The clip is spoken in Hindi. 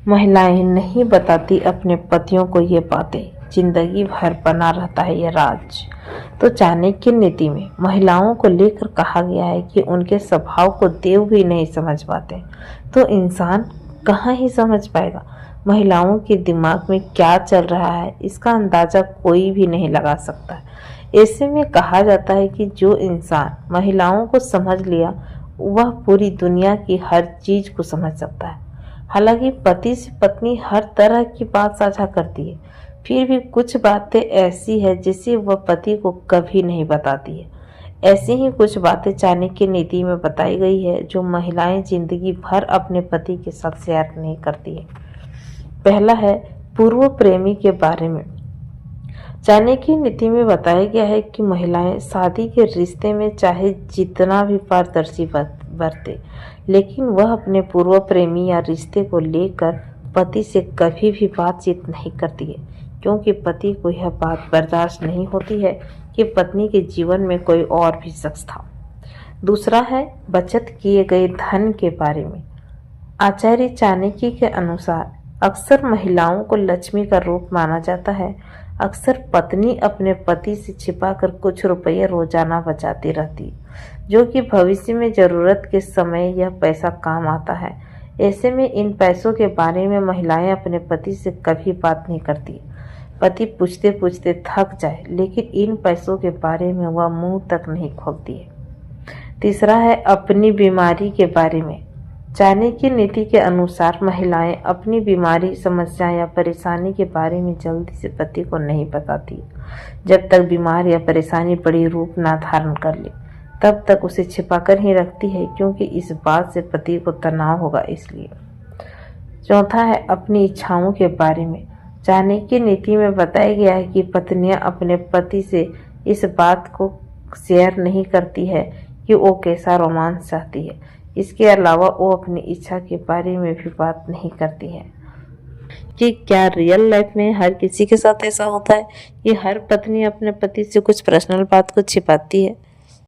महिलाएं नहीं बताती अपने पतियों को ये बातें, जिंदगी भर बना रहता है ये राज। तो चाणक्य नीति में महिलाओं को लेकर कहा गया है कि उनके स्वभाव को देव भी नहीं समझ पाते, तो इंसान कहाँ ही समझ पाएगा। महिलाओं के दिमाग में क्या चल रहा है इसका अंदाजा कोई भी नहीं लगा सकता। ऐसे में कहा जाता है कि जो इंसान महिलाओं को समझ लिया वह पूरी दुनिया की हर चीज को समझ सकता है। हालांकि पति से पत्नी हर तरह की बात साझा करती है, फिर भी कुछ बातें ऐसी है जिसे वह पति को कभी नहीं बताती है। ऐसी ही कुछ बातें चाणक्य नीति में बताई गई है जो महिलाएं जिंदगी भर अपने पति के साथ शेयर नहीं करती है। पहला है पूर्व प्रेमी के बारे में। चाणक्य नीति में बताया गया है कि महिलाएं शादी के रिश्ते में चाहे जितना भी पारदर्शी बरते, लेकिन वह अपने पूर्व प्रेमी या रिश्ते को लेकर पति से कभी भी बातचीत नहीं करती है, क्योंकि पति को यह बात बर्दाश्त नहीं होती है कि पत्नी के जीवन में कोई और भी शख्स था। दूसरा है बचत किए गए धन के बारे में। आचार्य चाणक्य के अनुसार अक्सर महिलाओं को लक्ष्मी का रूप माना जाता है। अक्सर पत्नी अपने पति से छिपाकर कुछ रुपये रोजाना बचाती रहती, जो कि भविष्य में जरूरत के समय यह पैसा काम आता है। ऐसे में इन पैसों के बारे में महिलाएं अपने पति से कभी बात नहीं करती। पति पूछते पूछते थक जाए, लेकिन इन पैसों के बारे में वह मुंह तक नहीं खोलती है। तीसरा है अपनी बीमारी के बारे में। चाणक्य नीति के अनुसार महिलाएं अपनी बीमारी, समस्या या परेशानी के बारे में जल्दी से पति को नहीं बताती। जब तक बीमार या परेशानी बड़ी रूप ना धारण कर ले, तब तक उसे छिपाकर ही रखती है, क्योंकि इस बात से पति को तनाव होगा इसलिए। चौथा है अपनी इच्छाओं के बारे में। चाणक्य नीति में बताया गया है कि पत्नियां अपने पति से इस बात को शेयर नहीं करती है कि वो कैसा रोमांस चाहती है। इसके अलावा वो अपनी इच्छा के बारे में भी बात नहीं करती है। कि क्या रियल लाइफ में हर किसी के साथ ऐसा होता है कि हर पत्नी अपने पति से कुछ पर्सनल बात को छिपाती है?